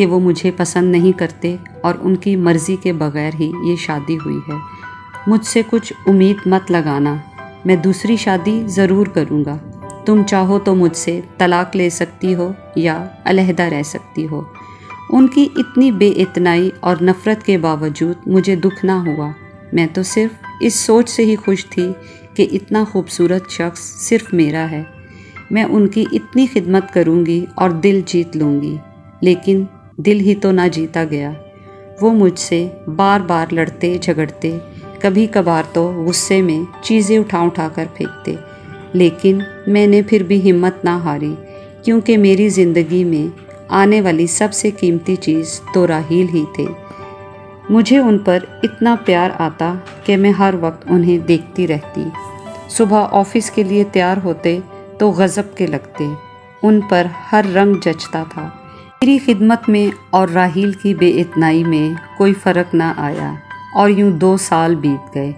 کہ وہ مجھے پسند نہیں کرتے اور ان کی مرضی کے بغیر ہی یہ شادی ہوئی ہے۔ مجھ سے کچھ امید مت لگانا، میں دوسری شادی ضرور کروں گا۔ تم چاہو تو مجھ سے طلاق لے سکتی ہو یا علیحدہ رہ سکتی ہو۔ ان کی اتنی بے اتنائی اور نفرت کے باوجود مجھے دکھ نہ ہوا۔ میں تو صرف اس سوچ سے ہی خوش تھی کہ اتنا خوبصورت شخص صرف میرا ہے۔ میں ان کی اتنی خدمت کروں گی اور دل جیت لوں گی۔ لیکن دل ہی تو نہ جیتا گیا۔ وہ مجھ سے بار بار لڑتے جھگڑتے، کبھی کبھار تو غصے میں چیزیں اٹھا کر پھینکتے، لیکن میں نے پھر بھی ہمت نہ ہاری، کیونکہ میری زندگی میں آنے والی سب سے قیمتی چیز تو راحیل ہی تھے۔ مجھے ان پر اتنا پیار آتا کہ میں ہر وقت انہیں دیکھتی رہتی۔ صبح آفس کے لیے تیار ہوتے تو غضب کے لگتے، ان پر ہر رنگ جچتا تھا۔ میری خدمت میں اور راحیل کی بے اتنائی میں کوئی فرق نہ آیا، اور یوں 2 سال بیت گئے۔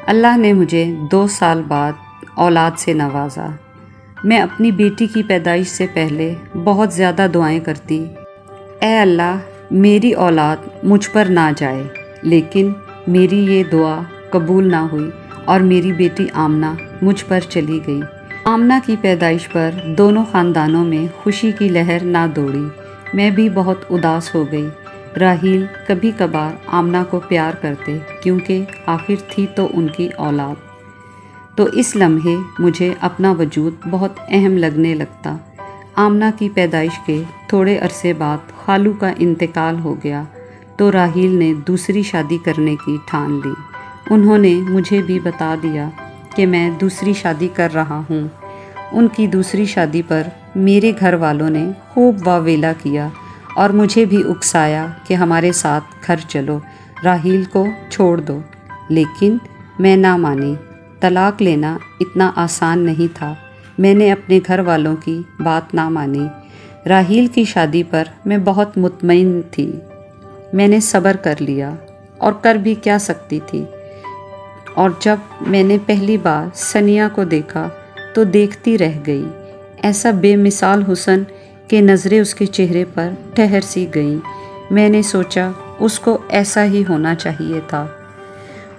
اللہ نے مجھے 2 سال بعد اولاد سے نوازا۔ میں اپنی بیٹی کی پیدائش سے پہلے بہت زیادہ دعائیں کرتی، اے اللہ میری اولاد مجھ پر نہ جائے، لیکن میری یہ دعا قبول نہ ہوئی اور میری بیٹی آمنہ مجھ پر چلی گئی۔ آمنہ کی پیدائش پر دونوں خاندانوں میں خوشی کی لہر نہ دوڑی۔ میں بھی بہت اداس ہو گئی۔ راحیل کبھی کبھار آمنہ کو پیار کرتے، کیونکہ آخر تھی تو ان کی اولاد۔ تو اس لمحے مجھے اپنا وجود بہت اہم لگنے لگتا۔ آمنہ کی پیدائش کے تھوڑے عرصے بعد خالو کا انتقال ہو گیا تو راحیل نے دوسری شادی کرنے کی ٹھان لی۔ انہوں نے مجھے بھی بتا دیا کہ میں دوسری شادی کر رہا ہوں۔ ان کی دوسری شادی پر میرے گھر والوں نے خوب واویلا کیا اور مجھے بھی اکسایا کہ ہمارے ساتھ گھر چلو، راحیل کو چھوڑ دو، لیکن میں نہ مانی۔ طلاق لینا اتنا آسان نہیں تھا۔ میں نے اپنے گھر والوں کی بات نہ مانی۔ راحیل کی شادی پر میں بہت مطمئن تھی۔ میں نے صبر کر لیا، اور کر بھی کیا سکتی تھی۔ اور جب میں نے پہلی بار ثنیہ کو دیکھا تو دیکھتی رہ گئی۔ ایسا بے مثال حسن کہ نظریں اس کے چہرے پر ٹھہر سی گئیں۔ میں نے سوچا اس کو ایسا ہی ہونا چاہیے تھا۔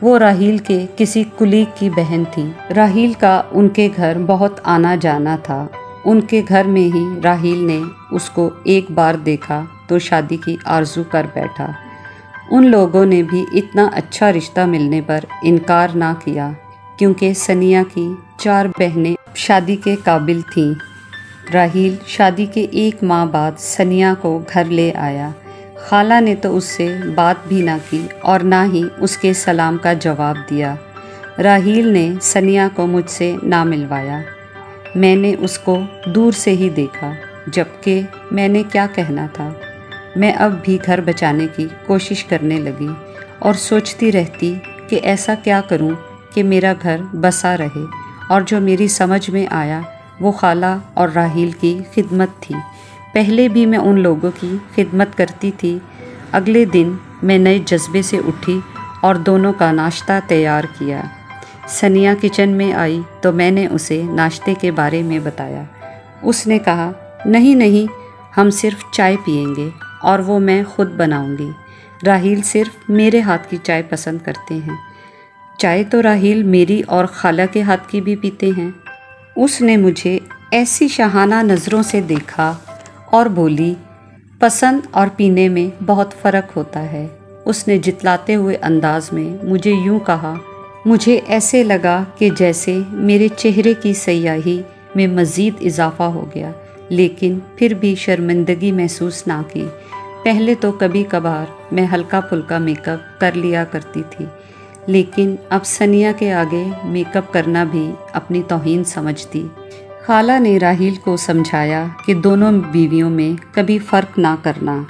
وہ راحیل کے کسی کلیگ کی بہن تھی۔ راحیل کا ان کے گھر بہت آنا جانا تھا۔ ان کے گھر میں ہی راحیل نے اس کو ایک بار دیکھا تو شادی کی آرزو کر بیٹھا۔ ان لوگوں نے بھی اتنا اچھا رشتہ ملنے پر انکار نہ کیا، کیونکہ ثنیہ کی 4 بہنیں شادی کے قابل تھیں۔ راحیل شادی کے 1 ماہ بعد ثنیہ کو گھر لے آیا۔ خالہ نے تو اس سے بات بھی نہ کی اور نہ ہی اس کے سلام کا جواب دیا۔ راحیل نے ثنیہ کو مجھ سے نہ ملوایا۔ میں نے اس کو دور سے ہی دیکھا، جبکہ میں نے کیا کہنا تھا۔ میں اب بھی گھر بچانے کی کوشش کرنے لگی اور سوچتی رہتی کہ ایسا کیا کروں کہ میرا گھر بسا رہے، اور جو میری سمجھ میں آیا وہ خالہ اور راحیل کی خدمت تھی۔ پہلے بھی میں ان لوگوں کی خدمت کرتی تھی۔ اگلے دن میں نئے جذبے سے اٹھی اور دونوں کا ناشتہ تیار کیا۔ ثنیہ کچن میں آئی تو میں نے اسے ناشتے کے بارے میں بتایا۔ اس نے کہا، نہیں ہم صرف چائے پئیں گے، اور وہ میں خود بناؤں گی۔ راحیل صرف میرے ہاتھ کی چائے پسند کرتے ہیں۔ چائے تو راحیل میری اور خالہ کے ہاتھ کی بھی پیتے ہیں۔ اس نے مجھے ایسی شاہانہ نظروں سے دیکھا اور بولی، پسند اور پینے میں بہت فرق ہوتا ہے۔ اس نے جتلاتے ہوئے انداز میں مجھے یوں کہا، مجھے ایسے لگا کہ جیسے میرے چہرے کی سیاہی میں مزید اضافہ ہو گیا، لیکن پھر بھی شرمندگی محسوس نہ کی۔ پہلے تو کبھی کبھار میں ہلکا پھلکا میک اپ کر لیا کرتی تھی، لیکن اب ثنیہ کے آگے میک اپ کرنا بھی اپنی توہین سمجھتی۔ خالہ نے راحیل کو سمجھایا کہ دونوں بیویوں میں کبھی فرق نہ کرنا۔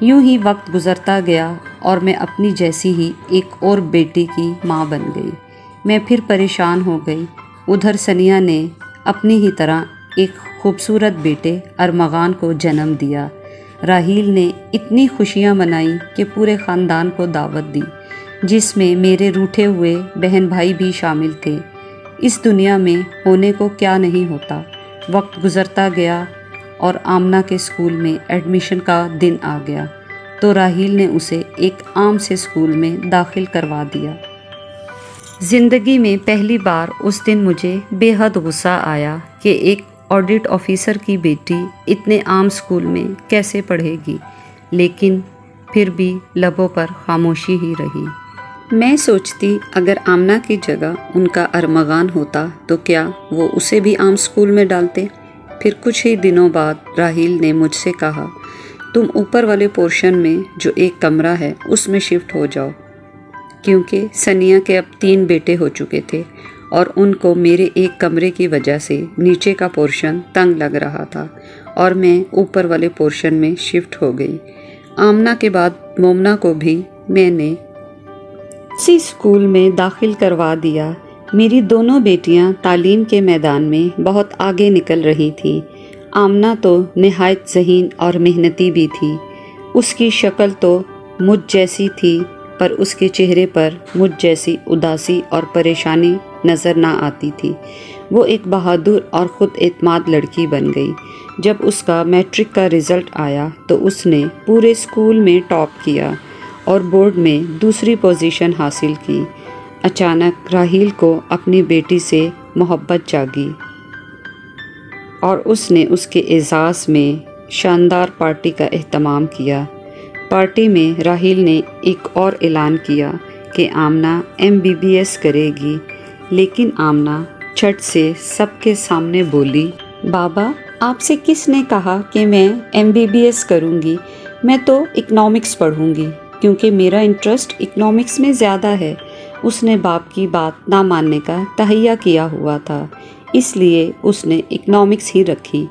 یوں ہی وقت گزرتا گیا اور میں اپنی جیسی ہی ایک اور بیٹی کی ماں بن گئی۔ میں پھر پریشان ہو گئی۔ ادھر ثنیہ نے اپنی ہی طرح ایک خوبصورت بیٹے ارمغان کو جنم دیا۔ راحیل نے اتنی خوشیاں منائیں کہ پورے خاندان کو دعوت دی، جس میں میرے روٹھے ہوئے بہن بھائی بھی شامل تھے۔ اس دنیا میں ہونے کو کیا نہیں ہوتا۔ وقت گزرتا گیا اور آمنہ کے اسکول میں ایڈمیشن کا دن آ گیا تو راحیل نے اسے ایک عام سے اسکول میں داخل کروا دیا۔ زندگی میں پہلی بار اس دن مجھے بے حد غصہ آیا کہ ایک آڈٹ آفیسر کی بیٹی اتنے عام اسکول میں کیسے پڑھے گی، لیکن پھر بھی لبوں پر خاموشی ہی رہی۔ میں سوچتی اگر آمنہ کی جگہ ان کا ارمغان ہوتا تو کیا وہ اسے بھی عام اسکول میں ڈالتے؟ پھر کچھ ہی دنوں بعد راحیل نے مجھ سے کہا، تم اوپر والے پورشن میں جو ایک کمرہ ہے اس میں شفٹ ہو جاؤ، کیونکہ ثنیہ کے اب 3 بیٹے ہو چکے تھے اور ان کو میرے ایک کمرے کی وجہ سے نیچے کا پورشن تنگ لگ رہا تھا اور میں اوپر والے پورشن میں شفٹ ہو گئی۔ آمنہ کے بعد مومنہ کو بھی میں نے اسی اسکول میں داخل کروا دیا۔ میری دونوں بیٹیاں تعلیم کے میدان میں بہت آگے نکل رہی تھیں۔ آمنہ تو نہایت ذہین اور محنتی بھی تھی۔ اس کی شکل تو مجھ جیسی تھی پر اس کے چہرے پر مجھ جیسی اداسی اور پریشانی نظر نہ آتی تھی۔ وہ ایک بہادر اور خود اعتماد لڑکی بن گئی۔ جب اس کا میٹرک کا رزلٹ آیا تو اس نے پورے اسکول میں ٹاپ کیا اور بورڈ میں دوسری پوزیشن حاصل کی۔ اچانک راحیل کو اپنی بیٹی سے محبت جاگی اور اس نے اس کے اعزاز میں شاندار پارٹی کا اہتمام کیا۔ پارٹی میں راحیل نے ایک اور اعلان کیا کہ آمنہ MBBS کرے گی، لیکن آمنہ چھٹ سے سب کے سامنے بولی، بابا آپ سے کس نے کہا کہ میں MBBS کروں گی؟ میں تو اکنامکس پڑھوں گی کیونکہ میرا انٹرسٹ اکنامکس میں زیادہ ہے۔ اس نے باپ کی بات نہ ماننے کا تہیہ کیا ہوا تھا، اس لیے اس نے اکنامکس ہی رکھی۔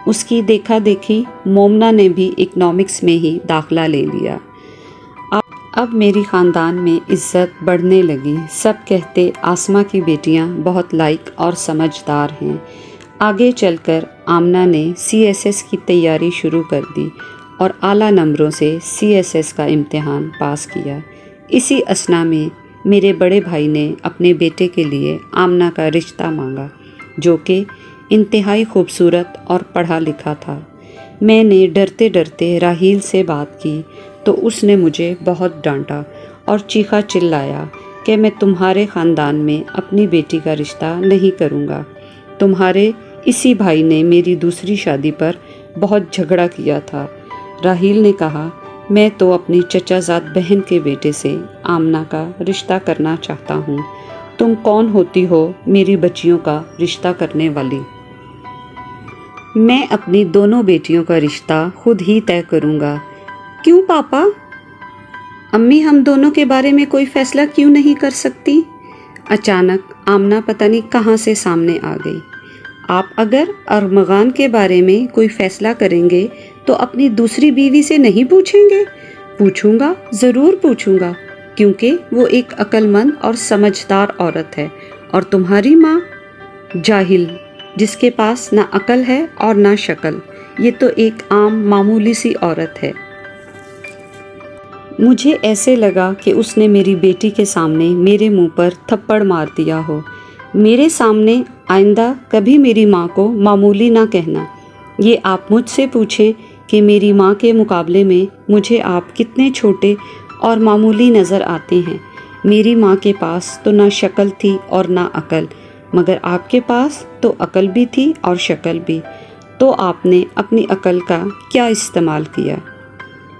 اس کی دیکھا دیکھی مومنہ نے بھی اکنامکس میں ہی داخلہ لے لیا۔ اب میری خاندان میں عزت بڑھنے لگی۔ سب کہتے آسمہ کی بیٹیاں بہت لائق اور سمجھدار ہیں۔ آگے چل کر آمنہ نے CSS کی تیاری شروع کر دی اور اعلیٰ نمبروں سے CSS کا امتحان پاس کیا۔ اسی اثنا میں میرے بڑے بھائی نے اپنے بیٹے کے لیے آمنہ کا رشتہ مانگا، جو کہ انتہائی خوبصورت اور پڑھا لکھا تھا۔ میں نے ڈرتے ڈرتے راحیل سے بات کی تو اس نے مجھے بہت ڈانٹا اور چیخا چلایا کہ میں تمہارے خاندان میں اپنی بیٹی کا رشتہ نہیں کروں گا۔ تمہارے اسی بھائی نے میری دوسری شادی پر بہت جھگڑا کیا تھا۔ راحیل نے کہا، میں تو اپنی چچا زاد بہن کے بیٹے سے آمنہ کا رشتہ کرنا چاہتا ہوں۔ تم کون ہوتی ہو میری بچیوں کا رشتہ کرنے والی؟ میں اپنی دونوں بیٹیوں کا رشتہ خود ہی طے کروں گا۔ کیوں پاپا؟ امی ہم دونوں کے بارے میں کوئی فیصلہ کیوں نہیں کر سکتی؟ اچانک آمنہ پتہ نہیں کہاں سے سامنے آ گئی۔ آپ اگر ارمغان کے بارے میں کوئی فیصلہ کریں گے تو اپنی دوسری بیوی سے نہیں پوچھیں گے؟ پوچھوں گا، ضرور پوچھوں گا، کیونکہ وہ ایک عقل مند اور سمجھدار عورت ہے، اور تمہاری ماں جاہل، جس کے پاس نہ عقل ہے اور نہ شکل، یہ تو ایک عام معمولی سی عورت ہے۔ مجھے ایسے لگا کہ اس نے میری بیٹی کے سامنے میرے منہ پر تھپڑ مار دیا ہو۔ میرے سامنے آئندہ کبھی میری ماں کو معمولی نہ کہنا۔ یہ آپ مجھ سے پوچھیں کہ میری ماں کے مقابلے میں مجھے آپ کتنے چھوٹے اور معمولی نظر آتے ہیں۔ میری ماں کے پاس تو نہ شکل تھی اور نہ عقل، مگر آپ کے پاس تو عقل بھی تھی اور شکل بھی، تو آپ نے اپنی عقل کا کیا استعمال کیا؟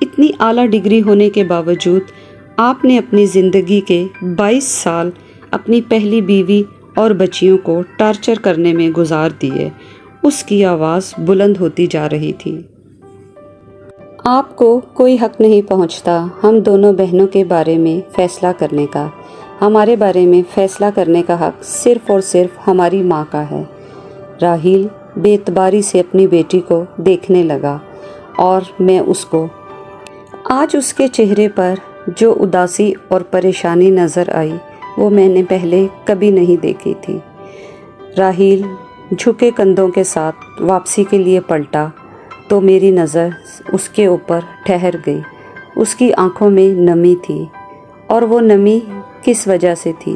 اتنی اعلیٰ ڈگری ہونے کے باوجود آپ نے اپنی زندگی کے 22 سال اپنی پہلی بیوی اور بچیوں کو ٹارچر کرنے میں گزار دیے۔ اس کی آواز بلند ہوتی جا رہی تھی۔ آپ کو کوئی حق نہیں پہنچتا ہم دونوں بہنوں کے بارے میں فیصلہ کرنے کا۔ ہمارے بارے میں فیصلہ کرنے کا حق صرف اور صرف ہماری ماں کا ہے۔ راحیل بے اعتباری سے اپنی بیٹی کو دیکھنے لگا اور میں اس کو، آج اس کے چہرے پر جو اداسی اور پریشانی نظر آئی وہ میں نے پہلے کبھی نہیں دیکھی تھی۔ راحیل جھکے کندھوں کے ساتھ واپسی کے لیے پلٹا تو میری نظر اس کے اوپر ٹھہر گئی۔ اس کی آنکھوں میں نمی تھی، اور وہ نمی کس وجہ سے تھی؟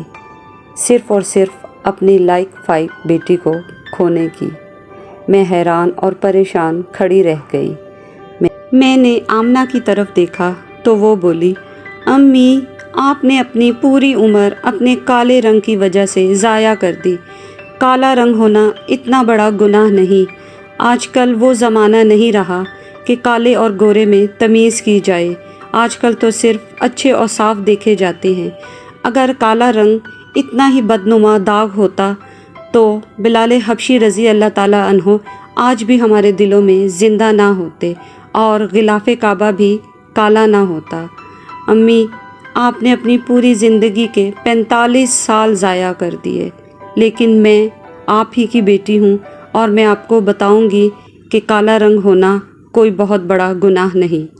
صرف اور صرف اپنی لائق 5 بیٹی کو کھونے کی۔ میں حیران اور پریشان کھڑی رہ گئی۔ میں نے آمنہ کی طرف دیکھا تو وہ بولی، امی آپ نے اپنی پوری عمر اپنے کالے رنگ کی وجہ سے ضائع کر دی۔ کالا رنگ ہونا اتنا بڑا گناہ نہیں۔ آج کل وہ زمانہ نہیں رہا کہ کالے اور گورے میں تمیز کی جائے۔ آج کل تو صرف اچھے اور صاف دیکھے جاتے ہیں۔ اگر کالا رنگ اتنا ہی بدنما داغ ہوتا تو بلال حبشی رضی اللہ تعالیٰ عنہ آج بھی ہمارے دلوں میں زندہ نہ ہوتے اور غلاف کعبہ بھی کالا نہ ہوتا۔ امی آپ نے اپنی پوری زندگی کے 45 سال ضائع کر دیے، لیکن میں آپ ہی کی بیٹی ہوں اور میں آپ کو بتاؤں گی کہ کالا رنگ ہونا کوئی بہت بڑا گناہ نہیں۔